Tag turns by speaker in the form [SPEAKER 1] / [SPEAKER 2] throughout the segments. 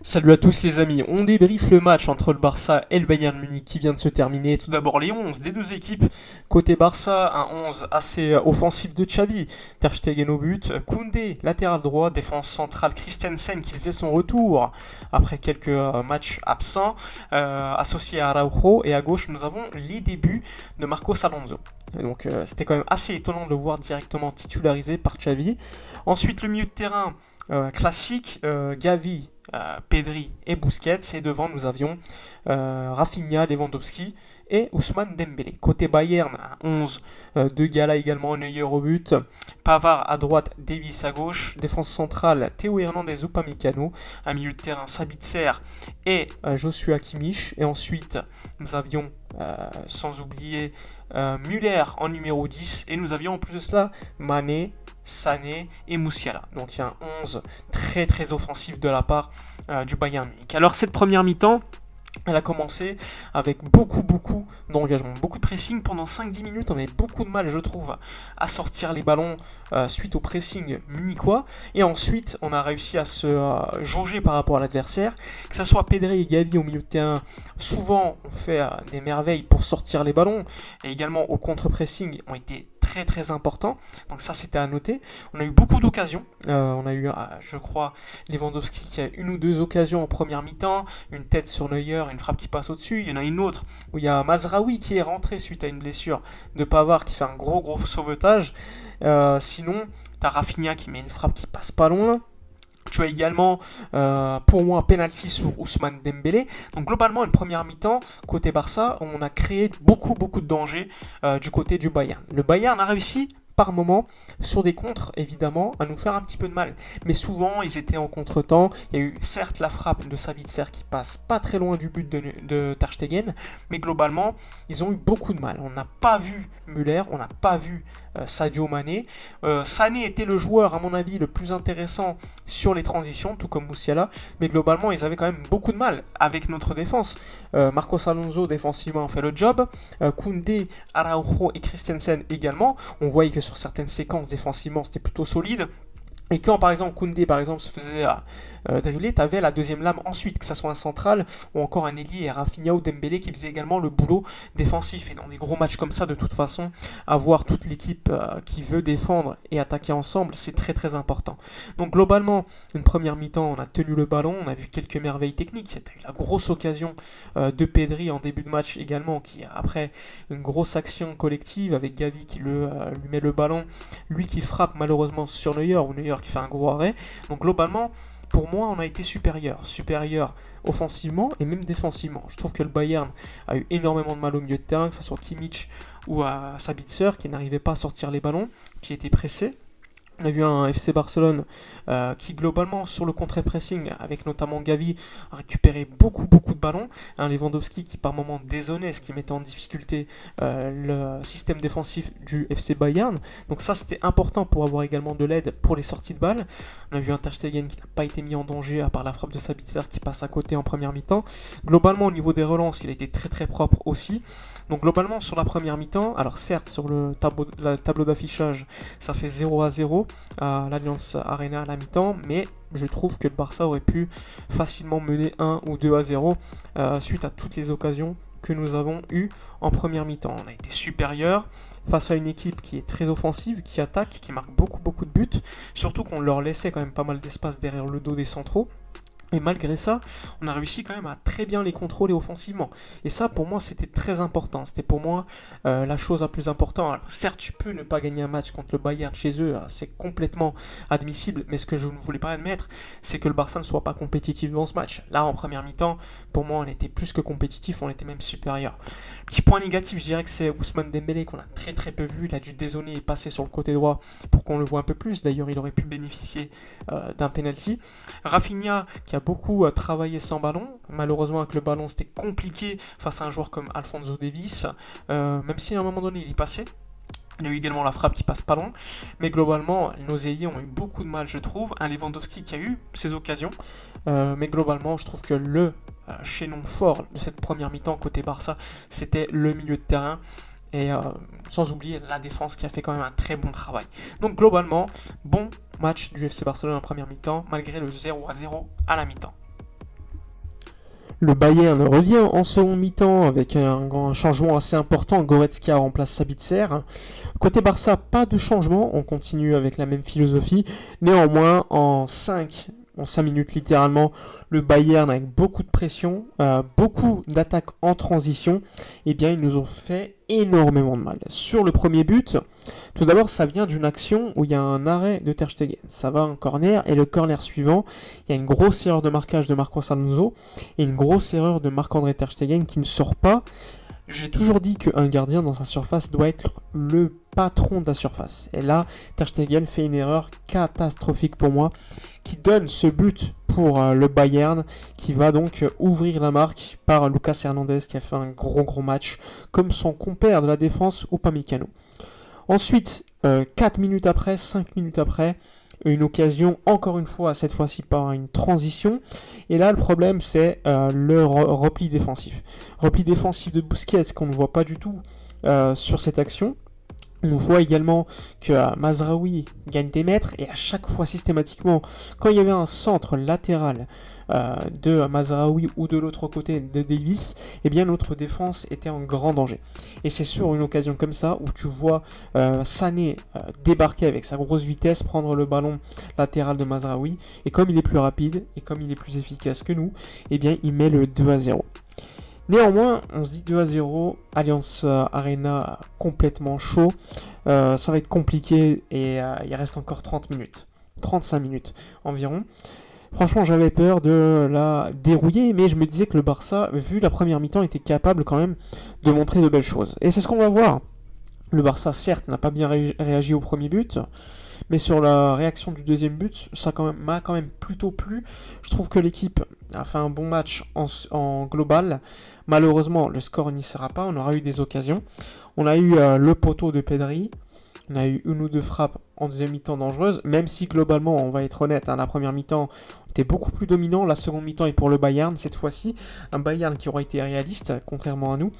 [SPEAKER 1] Salut à tous les amis, on débriefe le match entre le Barça et le Bayern Munich qui vient de se terminer. Tout d'abord les 11 des deux équipes. Côté Barça, un 11 assez offensif de Xavi, Ter Stegen au but, Koundé, latéral droit, défense centrale Christensen qui faisait son retour après quelques matchs absents, associé à Araujo, et à gauche nous avons les débuts de Marcos Alonso. Et donc c'était quand même assez étonnant de le voir directement titularisé par Xavi. Ensuite le milieu de terrain classique, Gavi, Pedri et Busquets, et devant nous avions Rafinha, Lewandowski et Ousmane Dembélé. Côté Bayern, 11 de Gala également, Neuer au but, Pavard à droite, Davies à gauche, défense centrale, Théo Hernandez, Upamecano, un milieu de terrain, Sabitzer et Joshua Kimmich, et ensuite nous avions, sans oublier, Müller en numéro 10, et nous avions en plus de cela Mané, Sané et Musiala. Donc il y a un 11 très très offensif de la part du Bayern Munich. Alors cette première mi-temps, elle a commencé avec beaucoup d'engagement, beaucoup de pressing pendant 5-10 minutes. On avait beaucoup de mal, je trouve, à sortir les ballons suite au pressing munichois. Et ensuite, on a réussi à se jauger par rapport à l'adversaire. Que ce soit Pedri et Gavi au milieu de terrain, souvent on fait des merveilles pour sortir les ballons. Et également au contre-pressing, ont été très importants. Donc ça, c'était à noter. On a eu beaucoup d'occasions. On a eu, je crois, Lewandowski qui a une ou deux occasions en première mi-temps, une tête sur Neuer, une frappe qui passe au-dessus. Il y en a une autre où il y a Mazraoui qui est rentré suite à une blessure de Pavard qui fait un gros sauvetage. Sinon, t'as Rafinha qui met une frappe qui passe pas loin. Tu as également, pour moi, un penalty sur Ousmane Dembélé. Donc globalement, une première mi-temps, côté Barça, on a créé beaucoup de dangers du côté du Bayern. Le Bayern a réussi par moment, sur des contres évidemment, à nous faire un petit peu de mal. Mais souvent, ils étaient en contre-temps. Il y a eu certes la frappe de Sabitzer qui passe pas très loin du but de Ter Stegen, mais globalement, ils ont eu beaucoup de mal. On n'a pas vu Müller, on n'a pas vu Sadio Mané. Sané était le joueur, à mon avis, le plus intéressant sur les transitions, tout comme Musiala, mais globalement, ils avaient quand même beaucoup de mal avec notre défense. Marcos Alonso, défensivement, a fait le job. Koundé, Araujo et Christensen également. On voyait que sur certaines séquences défensivement c'était plutôt solide, et quand par exemple Koundé se faisait dribbler, tu avais la deuxième lame ensuite, que ce soit un central ou encore un ailier, et Rafinha ou Dembélé qui faisait également le boulot défensif. Et dans des gros matchs comme ça, de toute façon, avoir toute l'équipe qui veut défendre et attaquer ensemble, c'est très important. Donc globalement, une première mi-temps, on a tenu le ballon, on a vu quelques merveilles techniques. C'était la grosse occasion de Pedri en début de match également, qui après une grosse action collective avec Gavi qui lui met le ballon, lui qui frappe malheureusement sur Neuer, ou Neuer qui fait un gros arrêt. Donc globalement, pour moi, on a été supérieur offensivement et même défensivement. Je trouve que le Bayern a eu énormément de mal au milieu de terrain, que ce soit Kimmich ou à Sabitzer qui n'arrivait pas à sortir les ballons, qui était pressé. On a vu un FC Barcelone qui globalement sur le contre-pressing, avec notamment Gavi, a récupéré beaucoup de ballons. Un Lewandowski qui par moments dézonnait, ce qui mettait en difficulté le système défensif du FC Bayern. Donc ça, c'était important pour avoir également de l'aide pour les sorties de balles. On a vu un Ter Stegen qui n'a pas été mis en danger à part la frappe de Sabitzer qui passe à côté en première mi-temps. Globalement, au niveau des relances, il a été très propre aussi. Donc globalement, sur la première mi-temps, alors certes sur le tableau d'affichage, ça fait 0-0 à l'Allianz Arena à la mi-temps, mais je trouve que le Barça aurait pu facilement mener 1 ou 2-0 suite à toutes les occasions que nous avons eues en première mi-temps. On a été supérieur face à une équipe qui est très offensive, qui attaque, qui marque beaucoup de buts, surtout qu'on leur laissait quand même pas mal d'espace derrière le dos des centraux. Et malgré ça, on a réussi quand même à très bien les contrôler offensivement. Et ça, pour moi, c'était très important. C'était pour moi la chose la plus importante. Alors, certes, tu peux ne pas gagner un match contre le Bayern chez eux, c'est complètement admissible. Mais ce que je ne voulais pas admettre, c'est que le Barça ne soit pas compétitif dans ce match. Là, en première mi-temps, pour moi, on était plus que compétitif, on était même supérieur. Petit point négatif, je dirais que c'est Ousmane Dembélé qu'on a très peu vu. Il a dû dézonner et passer sur le côté droit pour qu'on le voit un peu plus. D'ailleurs, il aurait pu bénéficier d'un penalty. Rafinha, qui a beaucoup travaillé sans ballon. Malheureusement, avec le ballon, c'était compliqué face à un joueur comme Alphonso Davies, même si à un moment donné, il y passait. Il y a eu également la frappe qui passe pas loin. Mais globalement, nos ailiers ont eu beaucoup de mal, je trouve. Un Lewandowski qui a eu ses occasions. Mais globalement, je trouve que le chaînon fort de cette première mi-temps côté Barça, c'était le milieu de terrain. Et sans oublier la défense qui a fait quand même un très bon travail. Donc globalement, bon match du FC Barcelone en première mi-temps, malgré le 0-0 à la mi-temps. Le Bayern revient en seconde mi-temps avec un changement assez important. Goretzka remplace Sabitzer. Côté Barça, pas de changement. On continue avec la même philosophie. Néanmoins, en 5 minutes littéralement, le Bayern avec beaucoup de pression, beaucoup d'attaques en transition, eh bien ils nous ont fait énormément de mal. Sur le premier but, tout d'abord ça vient d'une action où il y a un arrêt de Ter Stegen. Ça va en corner et le corner suivant, il y a une grosse erreur de marquage de Marcos Alonso et une grosse erreur de Marc-André Ter Stegen qui ne sort pas. J'ai toujours dit qu'un gardien dans sa surface doit être le patron de la surface. Et là, Ter Stegen fait une erreur catastrophique pour moi, qui donne ce but pour le Bayern, qui va donc ouvrir la marque par Lucas Hernandez, qui a fait un gros match, comme son compère de la défense, Upamecano. Ensuite, 4 minutes après, 5 minutes après, une occasion, encore une fois, cette fois-ci par une transition. Et là, le problème, c'est le repli défensif. Repli défensif de Busquets qu'on ne voit pas du tout sur cette action. On voit également que Mazraoui gagne des mètres et à chaque fois systématiquement, quand il y avait un centre latéral de Mazraoui ou de l'autre côté de Davis, eh bien notre défense était en grand danger. Et c'est sur une occasion comme ça où tu vois Sané débarquer avec sa grosse vitesse, prendre le ballon latéral de Mazraoui, et comme il est plus rapide et comme il est plus efficace que nous, eh bien il met le 2-0. Néanmoins, on se dit 2-0, Allianz Arena complètement chaud, ça va être compliqué et il reste encore 30 minutes, 35 minutes environ. Franchement, j'avais peur de la dérouiller, mais je me disais que le Barça, vu la première mi-temps, était capable quand même de montrer de belles choses. Et c'est ce qu'on va voir. Le Barça, certes, n'a pas bien réagi au premier but, mais sur la réaction du deuxième but, ça m'a quand même plutôt plu. Je trouve que l'équipe a fait un bon match en global. Malheureusement, le score n'y sera pas, on aura eu des occasions. On a eu le poteau de Pedri, on a eu une ou deux frappes en deuxième mi-temps dangereuses, même si globalement, on va être honnête, la première mi-temps était beaucoup plus dominant, la seconde mi-temps est pour le Bayern, cette fois-ci, un Bayern qui aura été réaliste, contrairement à nous.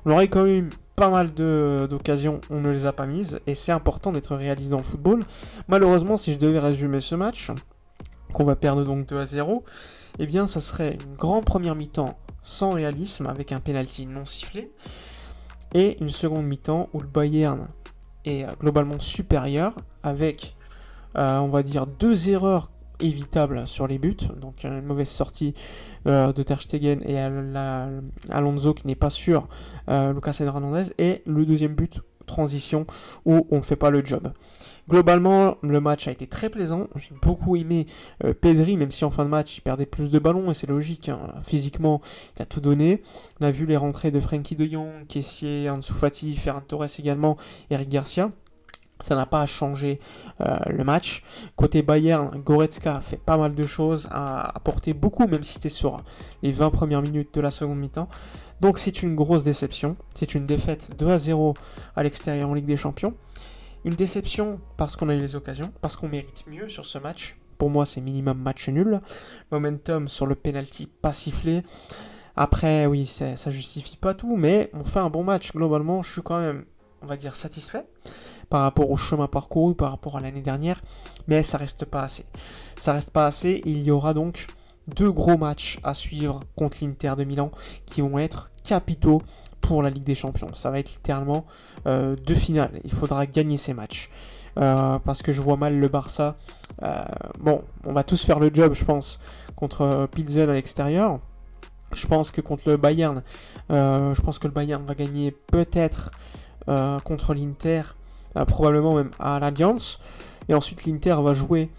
[SPEAKER 1] On aurait quand même pas mal d'occasions, on ne les a pas mises, et c'est important d'être réaliste dans le football. Malheureusement, si je devais résumer ce match, qu'on va perdre donc 2-0, eh bien ça serait une grande première mi-temps sans réalisme, avec un penalty non sifflé, et une seconde mi-temps où le Bayern est globalement supérieur, avec, on va dire, 2 erreurs évitables sur les buts, donc une mauvaise sortie de Ter Stegen et Alonso qui n'est pas sûr, Lucas Hernandez, et le deuxième but transition où on ne fait pas le job. Globalement, le match a été très plaisant, j'ai beaucoup aimé Pedri, même si en fin de match il perdait plus de ballons, et c'est logique, hein. Physiquement il a tout donné. On a vu les rentrées de Frenkie de Jong, Kessié, Ansu Fati, Ferran Torres également, Eric Garcia. Ça n'a pas changé le match. Côté Bayern, Goretzka a fait pas mal de choses, a apporté beaucoup, même si c'était sur les 20 premières minutes de la seconde mi-temps. Donc c'est une grosse déception. C'est une défaite 2-0 à l'extérieur en Ligue des Champions. Une déception parce qu'on a eu les occasions, parce qu'on mérite mieux sur ce match. Pour moi, c'est minimum match nul. Momentum sur le penalty pas sifflé. Après, oui, ça justifie pas tout, mais on fait un bon match. Globalement, je suis quand même, on va dire, satisfait par rapport au chemin parcouru, par rapport à l'année dernière, mais ça reste pas assez. Ça reste pas assez, il y aura donc 2 gros matchs à suivre contre l'Inter de Milan qui vont être capitaux pour la Ligue des Champions. Ça va être littéralement 2 finales. Il faudra gagner ces matchs. Parce que je vois mal le Barça. Bon, on va tous faire le job, je pense, contre Pilsen à l'extérieur. Je pense que contre le Bayern, le Bayern va gagner peut-être contre l'Inter, probablement même à l'Allianz. Et ensuite, l'Inter va jouer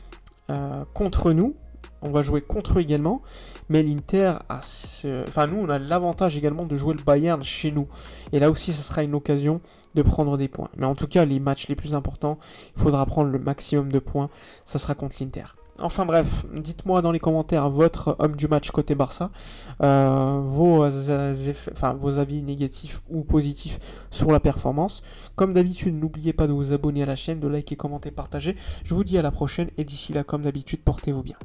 [SPEAKER 1] contre nous. On va jouer contre eux également, mais l'Inter nous on a l'avantage également de jouer le Bayern chez nous, et là aussi ça sera une occasion de prendre des points. Mais en tout cas les matchs les plus importants, il faudra prendre le maximum de points, ça sera contre l'Inter. Enfin bref, dites-moi dans les commentaires votre homme du match côté Barça, vos avis négatifs ou positifs sur la performance. Comme d'habitude, n'oubliez pas de vous abonner à la chaîne, de liker, commenter, partager. Je vous dis à la prochaine, et d'ici là, comme d'habitude, portez-vous bien.